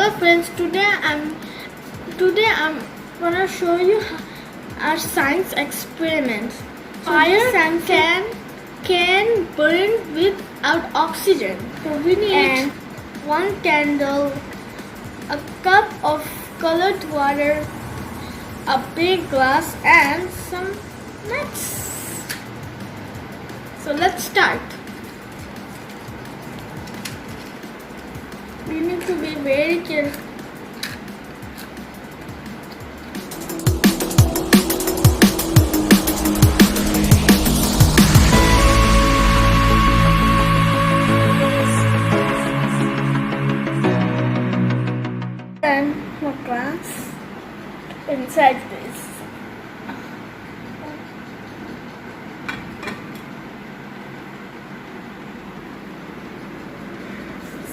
Hello friends, today I'm gonna show you our science experiment. Fire can burn without oxygen. So we need one candle, a cup of colored water, a big glass, and some nuts. So let's start. We need to be very careful. And a glass inside this.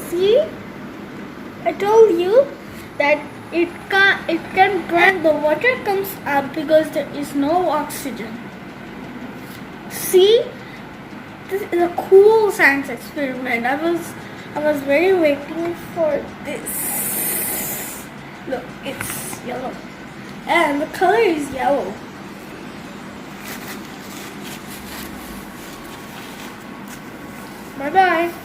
See? I told you that it can burn. The water comes up because there is no oxygen. See, this is a cool science experiment. I was very waiting for this. Look, it's yellow, and the color is yellow. Bye bye.